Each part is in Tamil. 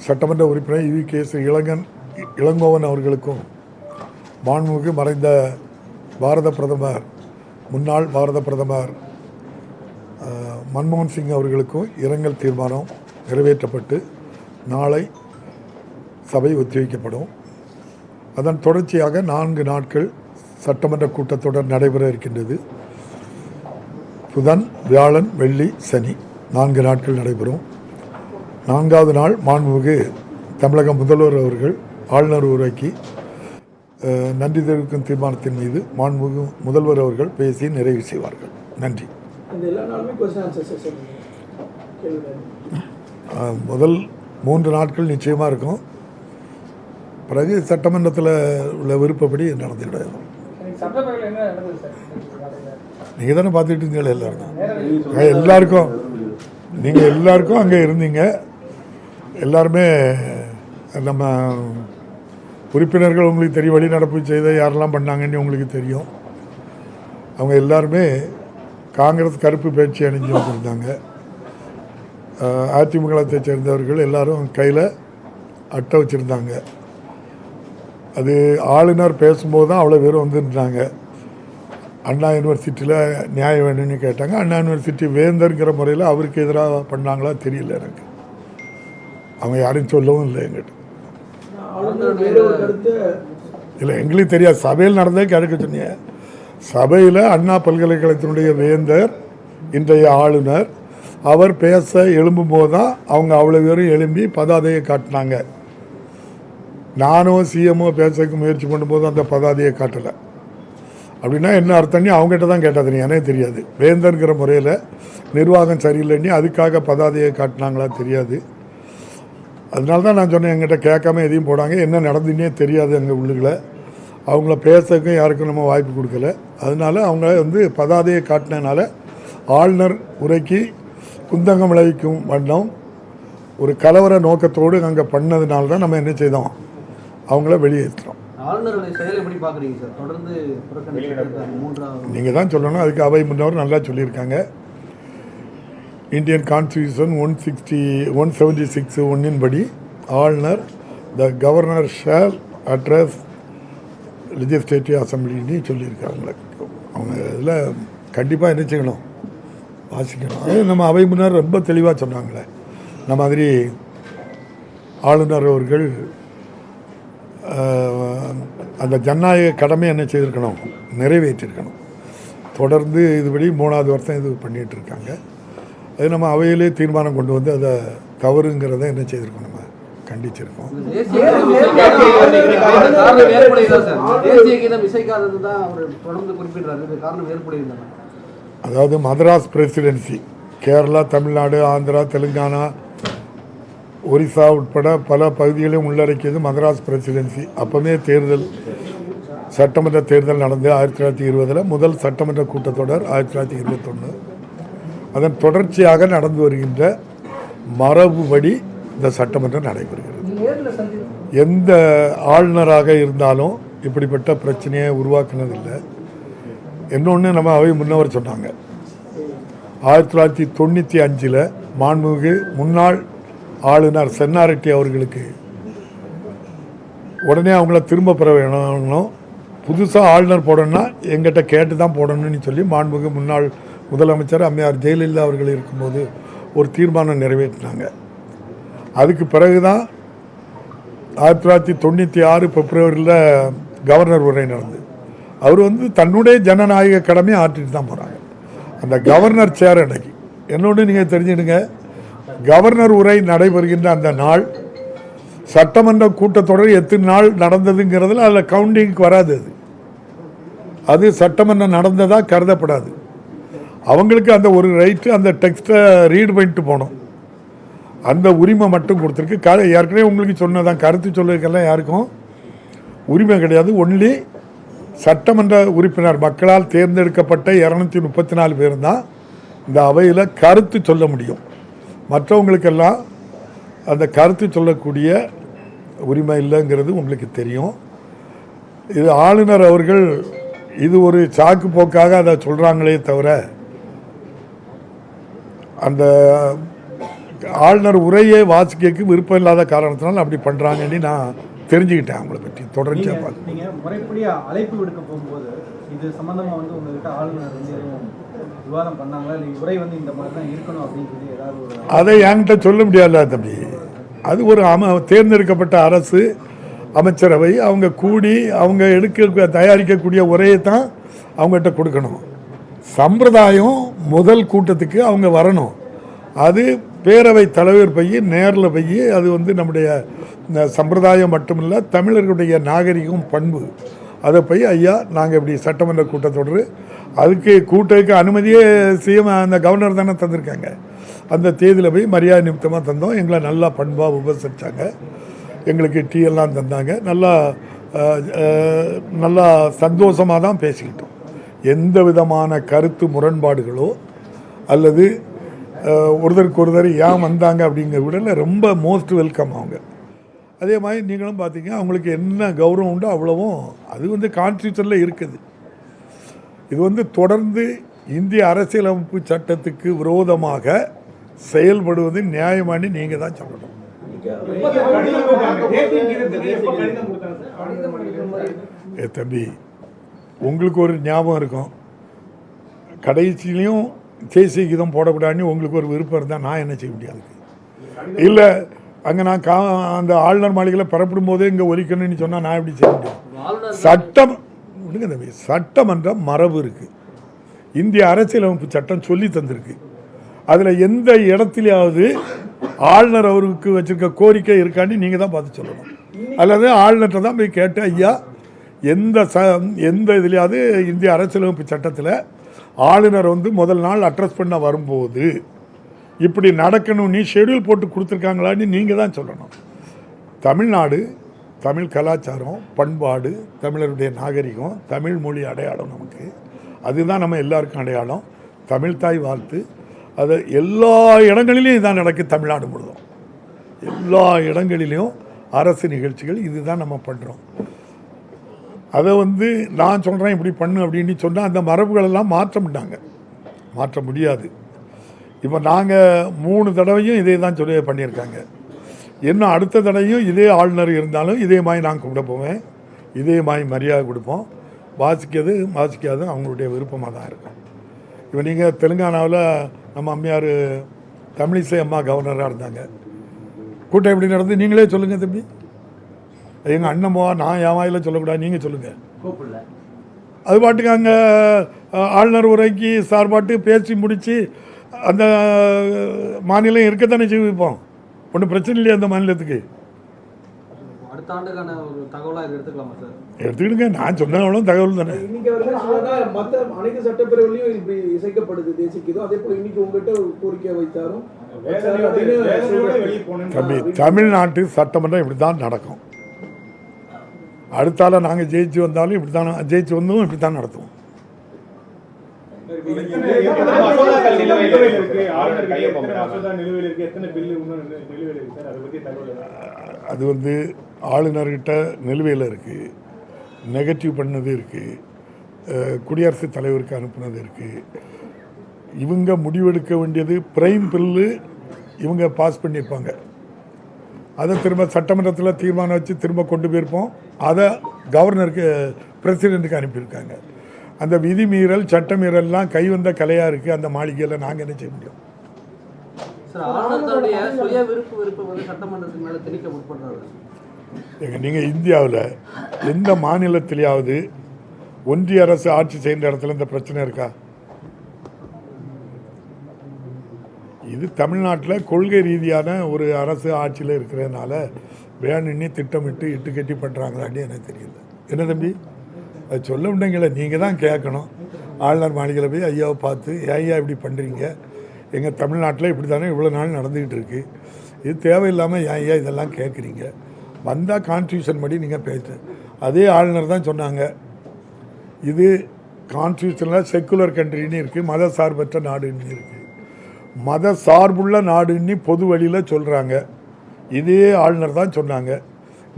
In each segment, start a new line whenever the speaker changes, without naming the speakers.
சட்டமன்ற உறுப்பினர் EV.K.S. இளங்கோவன் அவர்களுக்கும் மாண்புமிகு மறைந்த பாரத பிரதமர் முன்னாள் பாரத பிரதமர் மன்மோகன் சிங் அவர்களுக்கும் இரங்கல் தீர்மானம் நிறைவேற்றப்பட்டு நாளை சபை ஒத்திவைக்கப்படும். அதன் தொடர்ச்சியாக 4 நாட்கள் சட்டமன்ற கூட்டத்தொடர் நடைபெற இருக்கின்றது. புதன், வியாழன், வெள்ளி, சனி 4 நாட்கள் நடைபெறும். 4வது நாள் மாண்புமிகு தமிழக முதல்வர் அவர்கள் ஆளுநர் உரைக்கு நன்றி தெரிவிக்கும் தீர்மானத்தின் மீது மாண்புமிகு முதல்வர் அவர்கள் பேசி நிறைவு செய்வார்கள். நன்றி. முதல் 3 நாட்கள் நிச்சயமாக இருக்கும். பிறகு சட்டமன்றத்தில் உள்ள விருப்பப்படி நடந்துவிடும். நீங்கள் தானே பார்த்துக்கிட்டு இருந்தீங்களா? எல்லாருக்கும் நீங்கள் எல்லாருக்கும் அங்கே இருந்தீங்க. எல்லாருமே நம்ம உறுப்பினர்கள் உங்களுக்கு தெரியும், வெளிநடப்பு செய்த யாரெல்லாம் பண்ணாங்கன்னு உங்களுக்கு தெரியும். அவங்க எல்லாருமே காங்கிரஸ் கருப்பு பேச்சு அணிஞ்சு வந்திருந்தாங்க. அதிமுகத்தை சேர்ந்தவர்கள் எல்லாரும் கையில் அட்டை வச்சுருந்தாங்க. அது ஆளுநர் பேசும்போது தான் அவ்வளோ பேர் வந்துருந்தாங்க. அண்ணா யூனிவர்சிட்டியில் நியாயம் வேணும்னு கேட்டாங்க. அண்ணா யூனிவர்சிட்டி வேந்தர்ங்கிற முறையில் அவருக்கு எதிராக பண்ணாங்களா தெரியல எனக்கு. அவங்க யாரும் சொல்லவும் இல்லை எங்கிட்ட. இல்லை, எங்களுக்கு தெரியாது. சபையில் நடந்தே கேட்க சொன்னீங்க. சபையில் அண்ணா பல்கலைக்கழகத்தினுடைய வேந்தர் இன்றைய ஆளுநர் அவர் பேச எழும்பும்போது தான் அவங்க அவ்வளோ பேரும் எழும்பி பதாதையை காட்டினாங்க. நானும் சிஎம்ஓ பேசக்கு முயற்சி பண்ணும்போது அந்த பதாதையை காட்டலை. அப்படின்னா என்ன அர்த்தம்னு அவங்ககிட்ட தான் கேட்டாது, எனக்கு தெரியாது. வேந்தர்ங்கிற முறையில் நிர்வாகம் சரியில்லைன்னு அதுக்காக பதாதையை காட்டினாங்களா தெரியாது. அதனால தான் நான் சொன்னேன், எங்கிட்ட கேட்காம எதையும் போடாங்க. என்ன நடந்துன்னே தெரியாது அங்கே உள்ளுகளை. அவங்கள பேசக்கும் யாருக்கும் நம்ம வாய்ப்பு கொடுக்கல. அதனால அவங்க பதாதையை காட்டினதுனால ஆளுநர் உரைக்கு குந்தகம் விளைவிக்கும் வண்ணம் ஒரு கலவர நோக்கத்தோடு அங்கே பண்ணதுனால தான் நம்ம என்ன செய்தோம், அவங்கள வெளியேற்றுறோம். நீங்கள் தான் சொல்லணும். அதுக்கு அவை முன்னவர் நல்லா சொல்லியிருக்காங்க. இந்தியன் கான்ஸ்டியூஷன் 176(1) படி ஆளுநர் the governor shall address legislative அசம்பிளின்னு சொல்லியிருக்காங்க. அவங்க இதில் கண்டிப்பாக என்ன செய்யணும், வாசிக்கணும். அது நம்ம அவை முன்னர் ரொம்ப தெளிவாக சொன்னாங்களே. இந்த மாதிரி ஆளுநர் அவர்கள் அந்த ஜனநாயக கடமை என்ன செய்திருக்கணும், நிறைவேற்றிருக்கணும். தொடர்ந்து இதுபடி 3வது வருஷம் இது பண்ணிகிட்டு இருக்காங்க. அது நம்ம அவையிலே தீர்மானம் கொண்டு வந்து அதை தவறுங்கிறத என்ன செய்திருக்கோம், நம்ம கண்டிச்சிருக்கோம். அதாவது மதராஸ் பிரசிடென்சி, கேரளா, தமிழ்நாடு, ஆந்திரா, தெலுங்கானா, ஒரிசா உட்பட பல பகுதிகளையும் உள்ளடக்கியது மதராஸ் பிரசிடென்சி. அப்போவே தேர்தல், சட்டமன்ற தேர்தல் நடந்து 1920 முதல் சட்டமன்ற கூட்டத்தொடர் 1921. அதன் தொடர்ச்சியாக நடந்து வருகின்ற மரபுபடி இந்த சட்டமன்றம் நடைபெறுகிறது. எந்த ஆளுநராக இருந்தாலும் இப்படிப்பட்ட பிரச்சனையை உருவாக்குனதில்லை. இன்னொன்று நம்ம அவை முன்னவர் சொன்னாங்க, 1995 மாண்புமிகு முன்னாள் ஆளுநர் சென்னாரெட்டி அவர்களுக்கு உடனே அவங்கள திரும்ப பெற வேணும், புதுசாக ஆளுநர் போடணும்னா எங்கிட்ட கேட்டு தான் போடணும்னு சொல்லி மாண்புமிகு முன்னாள் முதலமைச்சர் அம்மையார் ஜெயலலிதா அவர்கள் இருக்கும்போது ஒரு தீர்மானம் நிறைவேற்றினாங்க. அதுக்கு பிறகு தான் 1996 பிப்ரவரியில் கவர்னர் உரை நடந்தது. அவர் தன்னுடைய ஜனநாயக கடமையை ஆற்றிட்டு தான் போகிறாங்க. அந்த கவர்னர் சேர் அன்னைக்கு என்னோடு நீங்கள் தெரிஞ்சுடுங்க, கவர்னர் உரை நடைபெறுகின்ற அந்த நாள் சட்டமன்ற கூட்டத்தொடர் எத்தனை நாள் நடந்ததுங்கிறதுல அதில் கவுண்டிங்க்கு வராது. அது சட்டமன்றம் நடந்ததாக கருதப்படாது. அவங்களுக்கு அந்த ஒரு ரைட்டு, அந்த டெக்ஸ்ட்டை ரீட் பண்ணிட்டு போனோம், அந்த உரிமை மட்டும் கொடுத்துருக்கு. ஏற்கனவே உங்களுக்கு சொன்னதான், கருத்து சொல்லுறதுக்கெல்லாம் யாருக்கும் உரிமை கிடையாது. ஒன்லி சட்டமன்ற உறுப்பினர், மக்களால் தேர்ந்தெடுக்கப்பட்ட 234 பேர் தான் இந்த அவையில் கருத்து சொல்ல முடியும். மற்றவங்களுக்கெல்லாம் அந்த கருத்து சொல்லக்கூடிய உரிமை இல்லைங்கிறது உங்களுக்கு தெரியும். இது ஆளுநர் அவர்கள் இது ஒரு சாக்கு போக்காக அதை சொல்கிறாங்களே தவிர அந்த ஆளுநர் உரையை வாசிக்க விருப்பம் இல்லாத காரணத்தினால அப்படி பண்ணுறாங்கன்னு நான் தெரிஞ்சுக்கிட்டேன். அவங்கள பற்றி தொடர்ச்சியாக பார்க்க.
நீங்கள் முறைப்படி அழைப்பு விடுக்க போகும்போது இது சம்மந்தமாக உங்கள்கிட்ட ஆளுநர் விவாதம் பண்ணாங்களா, இல்லை உரை இந்த மாதிரி தான் இருக்கணும் அப்படின்னு சொல்லி ஏதாவது ஒரு
அதை என்கிட்ட சொல்ல முடியாதுல்ல தம்பி. அது ஒரு தேர்ந்தெடுக்கப்பட்ட அரசு அமைச்சரவை, அவங்க கூடி அவங்க தயாரிக்கக்கூடிய உரையை தான் அவங்ககிட்ட கொடுக்கணும். சம்பிரதாயம் முதல் கூட்டத்துக்கு அவங்க வரணும். அது பேரவை தலைவர் போய் நேரில் போய் அது நம்முடைய சம்பிரதாயம் மட்டுமில்லை, தமிழர்களுடைய நாகரிகம் பண்பு. அதை போய் ஐயா நாங்கள் இப்படி சட்டமன்ற கூட்டத்தொடர் அதுக்கு கூட்டத்துக்கு அனுமதியே சிஎம் அந்த கவர்னர் தானே தந்திருக்காங்க. அந்த தேதியில் போய் மரியாதை நிமித்தமாக தந்தோம். எங்களை நல்லா பண்பாக உபசரித்தாங்க. எங்களுக்கு டீ எல்லாம் தந்தாங்க. நல்லா சந்தோஷமாக தான் பேசிக்கிட்டோம். எந்த விதமான கருத்து முரண்பாடுகளோ அல்லது ஒருத்தருக்கு ஒருத்தர் ஏன் வந்தாங்க அப்படிங்கிற விட ரொம்ப மோஸ்ட் வெல்கம் அவங்க. அதே மாதிரி நீங்களும் பார்த்தீங்க, அவங்களுக்கு என்ன கௌரவம் உண்டோ அவ்வளவும் அது கான்ஸ்டியூஷனில் இருக்குது. இது தொடர்ந்து இந்திய அரசியலமைப்பு சட்டத்துக்கு விரோதமாக செயல்படுவது நியாயமானு நீங்கள் தான் சொல்லணும். தம்பி, உங்களுக்கு ஒரு ஞாபகம் இருக்கும், கடைசியிலையும் தேசிய கீதம் போடக்கூடாதுன்னு உங்களுக்கு ஒரு விருப்பம் இருந்தால் நான் என்ன செய்ய முடியாது. இல்லை அங்கே நான் அந்த ஆளுநர் மாளிகையில் புறப்படும் போதே இங்கே ஒலிக்கணும்னு சொன்னால் நான் எப்படி செய்ய முடியும்? சட்டம் விடுங்க தம்பி, சட்டமன்ற மரபு இருக்குது, இந்திய அரசியலமைப்பு சட்டம் சொல்லி தந்திருக்கு. அதில் எந்த இடத்துலையாவது ஆளுநர் அவருக்கு வச்சிருக்க கோரிக்கை இருக்கான்னு நீங்கள் தான் பார்த்து சொல்லணும். அல்லது ஆளுநர்கிட்ட தான் போய் கேட்டு ஐயா எந்த இதுலையாவது இந்திய அரசியலமைப்பு சட்டத்தில் ஆளுநர் முதல் நாள் அட்ரஸ் பண்ண வரும்போது இப்படி நடக்கணும்னு ஷெடியூல் போட்டு கொடுத்துருக்காங்களான்னு நீங்கள் தான் சொல்லணும். தமிழ்நாடு, தமிழ் கலாச்சாரம், பண்பாடு, தமிழருடைய நாகரிகம், தமிழ் மொழி அடையாளம் நமக்கு, அதுதான் நம்ம எல்லாருக்கும் அடையாளம். தமிழ் தாய் வாழ்த்து, அது எல்லா இடங்களிலையும் இதான் நடக்குது. தமிழ்நாடு முழுதும் எல்லா இடங்களிலையும் அரசு நிகழ்ச்சிகள் இதுதான் நம்ம பண்ணுறோம். அதை நான் சொல்கிறேன் இப்படி பண்ணு அப்படின்னு சொன்னால் அந்த மரபுகளெல்லாம் மாற்ற முடியாது. இப்போ நாங்கள் 3 தடவையும் இதே தான் சொல்லி பண்ணியிருக்காங்க. இன்னும் அடுத்த தடவையும் இதே ஆளுநர் இருந்தாலும் இதே மாதிரி நான் கூப்பிட போவேன், இதே மாதிரி மரியாதை கொடுப்போம். வாசிக்காது அவங்களுடைய விருப்பமாக தான் இருக்கும். இப்போ நீங்கள் தெலுங்கானாவில் நம்ம அம்மையார் தமிழிசை அம்மா கவர்னராக இருந்தாங்க. கூட்டம் எப்படி நடந்து நீங்களே சொல்லுங்கள் தம்பி. எங்கள் அண்ணம்மா நான் என் வாயில் சொல்லக்கூடாது, நீங்கள் சொல்லுங்கள். அது பாட்டுக்கு அங்கே ஆளுநர் உரைக்கு சார்பாட்டு பேசி முடித்து அந்த மாநிலம் இருக்கத்தானே செய்விப்போம். ஒன்றும் பிரச்சனை இல்லையா அந்த மாநிலத்துக்கு? எடுத்துக்கிடுங்க, நான் சொன்னாலும் தகவல் தானே. தம்பி, தமிழ்நாட்டு சட்டமன்றம் இப்படி தான் நடக்கும். அடுத்தால நாங்கள் ஜெயிச்சு வந்தாலும் இப்படி தான், ஜெயிச்சு வந்தோம் இப்படி தான் நடத்துவோம். அது ஆளுநர்கிட்ட நிலுவையில் இருக்குது, நெகட்டிவ் பண்ணது இருக்குது, குடியரசுத் தலைவருக்கு அனுப்புனது இருக்குது. இவங்க முடிவெடுக்க வேண்டியது பிரைம் பில்லு இவங்க பாஸ் பண்ணியிருப்பாங்க. அதை திரும்ப சட்டமன்றத்தில் தீர்மானம் வச்சு திரும்ப கொண்டு போயிருப்போம். அதை கவர்னருக்கு பிரசிடெண்ட்டுக்கு அனுப்பியிருக்காங்க. அந்த விதிமீறல் சட்டமீறல்லாம் கைவந்த கலையாக இருக்குது. அந்த மாளிகையில் நாங்கள் என்ன செய்ய முடியும்? நீங்கள் இந்தியாவில் எந்த மாநிலத்திலேயாவது ஒன்றிய அரசு ஆட்சி செய்கிற இடத்துல இந்த பிரச்சனை இருக்கா? இது தமிழ்நாட்டில் கொள்கை ரீதியான ஒரு அரசு ஆட்சியில் இருக்கிறதுனால வேணுன்னே திட்டமிட்டு இட்டு கட்டி பண்ணுறாங்களான்னு எனக்கு தெரியல. என்ன தம்பி, அது சொல்ல முடியுங்களே, நீங்கள் தான் கேட்கணும். ஆளுநர் மாளிகையில் போய் ஐயாவை பார்த்து ஐயா இப்படி பண்ணுறீங்க, எங்கள் தமிழ்நாட்டில் இப்படி தானே இவ்வளோ நாள் நடந்துக்கிட்டு இருக்குது, இது தேவையில்லாமல் ஐயா இதெல்லாம் கேட்குறீங்க, வந்தால் கான்ஸ்டியூஷன் படி நீங்கள் பேசுகிறேன். அதே ஆளுநர் தான் சொன்னாங்க, இது கான்ஸ்டியூஷனில் செக்குலர் கண்ட்ரின்னு இருக்குது, மத சார்பற்ற நாடுன்னு இருக்குது. மத சார்புள்ள நாடுன்னு பொது வழியில் சொல்கிறாங்க. இதே ஆளுநர் தான் சொன்னாங்க.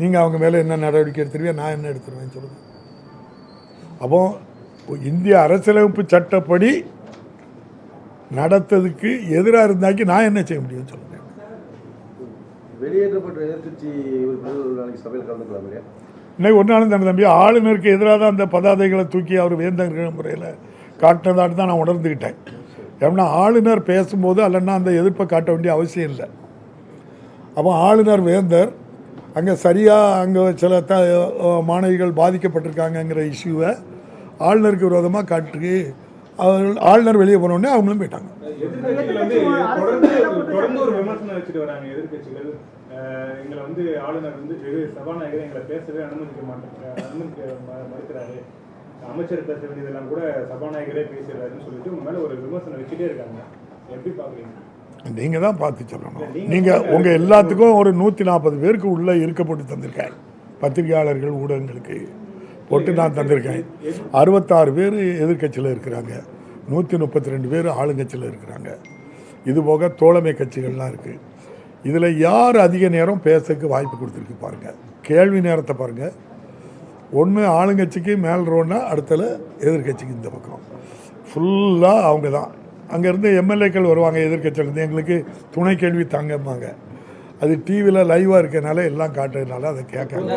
நீங்கள் அவங்க மேலே என்ன நடவடிக்கை எடுத்துருவீங்க, நான் என்ன எடுத்துருவேன் சொல்லுங்கள். அப்போ இந்திய அரசியலமைப்பு சட்டப்படி நடத்ததுக்கு எதிராக இருந்தாக்கி நான் என்ன செய்ய முடியும்னு சொல்லுங்கள்.
வெளியேற்றப்பட்ட எதிர்கட்சி உறுப்பினர்கள் நாளைக்கு சபையில் கலந்துக்கலாம் இல்லையா?
இன்னைக்கு ஒரு நாளும் தானே தம்பி, ஆளுநருக்கு எதிராக தான் அந்த பதாதைகளை தூக்கி அவர் வேந்தங்கிற முறையில் காட்டினதாட்டு தான் நான் உணர்ந்துக்கிட்டேன். ஏன்னா ஆளுநர் பேசும்போது அல்லன்னா அந்த எதிர்ப்பை காட்ட வேண்டிய அவசியம் இல்லை. அப்போ ஆளுநர் வேந்தர் அங்கே சரியாக அங்கே சில மாணவிகள் பாதிக்கப்பட்டிருக்காங்கங்கிற இஷ்யூவை ஆளுநருக்கு விரோதமாக காட்டி ஆளுநர் வெளியே போனோடனே அவங்களும் போயிட்டாங்க.
எதிர்கட்சிகள் தொடர்ந்து ஒரு விமர்சனம் வச்சுட்டு வராங்க. எதிர்கட்சிகள் எங்களை ஆளுநர் சபாநாயகர் எங்களை பேசவே அனுமதிக்க மறுக்கிறாரு, அமைச்சர் பேச வேண்டியதெல்லாம் கூட சபாநாயகரே பேசுறாருன்னு சொல்லிட்டு உங்க மேல ஒரு விமர்சனம் வச்சுட்டே இருக்காங்க. எப்படி பாக்குறீங்க?
நீங்கள் தான் பார்த்து சொல்லணும். நீங்கள் உங்கள் எல்லாத்துக்கும் ஒரு 140 பேருக்கு உள்ளே இருக்கப்பட்டு தந்திருக்கேன். பத்திரிகையாளர்கள் ஊடகங்களுக்கு போட்டு நான் தந்திருக்கேன். 66 பேர் எதிர்கட்சியில் இருக்கிறாங்க, 132 பேர் ஆளுங்கட்சியில் இருக்கிறாங்க. இது போக தோழமை கட்சிகள்லாம் இருக்குது. இதில் யார் அதிக நேரம் பேசக்கு வாய்ப்பு கொடுத்துருக்கு பாருங்கள். கேள்வி நேரத்தை பாருங்கள். ஒன்று ஆளுங்கட்சிக்கு மேல் ரோன்னா அடுத்தல எதிர்கட்சிக்கு இந்த பக்கம் ஃபுல்லாக அவங்க தான். அங்கேருந்து எம்எல்ஏக்கள் வருவாங்க எதிர்கட்சியிலேருந்து, எங்களுக்கு துணை கேள்வி தாங்கம்பாங்க. அது டிவியில் லைவாக இருக்கிறதுனால எல்லாம் காட்டுறதுனால அதை கேட்காங்க.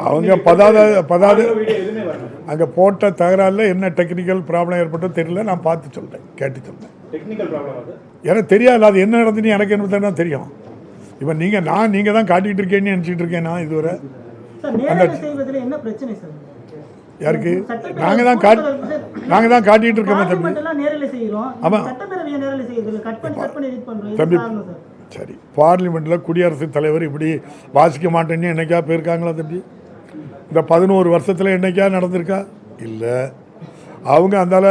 அவங்க பதாத அங்கே போட்ட தகராறில் என்ன டெக்னிக்கல் ப்ராப்ளம் ஏற்பட்டோ தெரியல, நான் பார்த்து சொல்கிறேன், கேட்டு சொல்கிறேன். எனக்கு தெரியாது அது என்ன நடந்துன்னு, எனக்கு என்ன தான் தெரியும். இப்போ நீங்கள் தான் காட்டிகிட்டு இருக்கேன்னு நினச்சிட்டு இருக்கேன் நான் இதுவரை. யாருக்கு நாங்கள் தான் காட்டிகிட்டு இருக்கோமே தம்பி. ஆமாம் தம்பி, சரி, பார்லிமெண்ட்டில் குடியரசுத் தலைவர் இப்படி வாசிக்க மாட்டேன்னு என்னைக்கா போயிருக்காங்களா தம்பி? இந்த 11 வருஷத்தில் என்னைக்கா நடந்திருக்கா? இல்லை. அவங்க அந்தால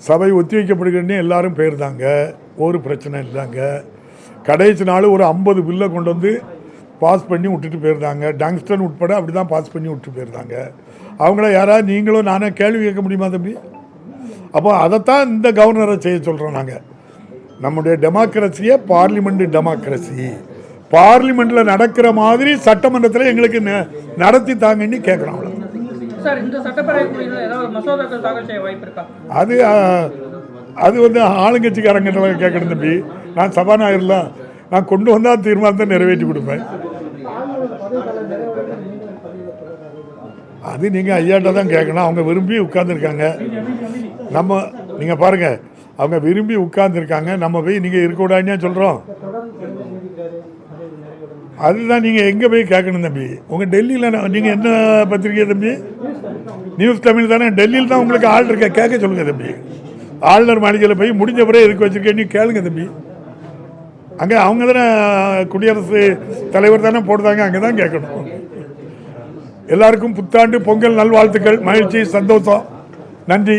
சபை ஒத்தி வைக்கப்படுகிறேன்னு எல்லாரும் போயிருந்தாங்க, ஒரு பிரச்சனை இல்லைங்க. கடைசி நாள் ஒரு 50 பில்லை கொண்டு வந்து பாஸ் பண்ணி விட்டுட்டு போயிருந்தாங்க. டங்ஸ்டன் உட்பட அப்படி தான் பாஸ் பண்ணி விட்டுட்டு போயிருந்தாங்க. அவங்கள யாராவது நீங்களும் நானே கேள்வி கேட்க முடியுமா தம்பி? அப்போ அதைத்தான் இந்த கவர்னரை செய்ய சொல்கிறோம் நாங்கள். நம்முடைய டெமோக்ரஸியை பார்லிமெண்ட் டெமோக்ரஸி, பார்லிமெண்ட்டில் நடக்கிற மாதிரி சட்டமன்றத்தில் எங்களுக்கு நடத்தி தாங்கன்னு கேட்குறோம். அது அது வந்து ஆளுங்கட்சிக்காரங்க கேட்கணும் தம்பி. நான் சபாநாயகர்லாம் நான் கொண்டு வந்தால் தீர்மானத்தை நிறைவேற்றி கொடுப்பேன். அது நீங்கள் ஐயாட்ட தான் கேட்கணும். அவங்க விரும்பி உட்கார்ந்துருக்காங்க. நீங்கள் பாருங்கள், அவங்க விரும்பி உட்கார்ந்துருக்காங்க. நம்ம போய் நீங்கள் இருக்கக்கூடாதுன்னு சொல்கிறோம். அதுதான் நீங்கள் எங்கே போய் கேட்கணும் தம்பி. உங்கள் டெல்லியில் நீங்கள் என்ன பத்திரிக்கை தம்பி? நியூஸ் தமிழ் தானே. டெல்லியில் தான் உங்களுக்கு ஆள் இருக்க, கேட்க சொல்லுங்கள் தம்பி. ஆளுநர் மாளிகையில் போய் முடிஞ்ச பிறகு எதுக்கு வச்சுருக்கேன்னு கேளுங்க தம்பி. அங்கே அவங்க தானே குடியரசு தலைவர் தானே போடுறாங்க, அங்கே தான் கேட்கணும். எல்லாருக்கும் புத்தாண்டு பொங்கல் நல்வாழ்த்துக்கள். மகிழ்ச்சி, சந்தோஷம். நன்றி.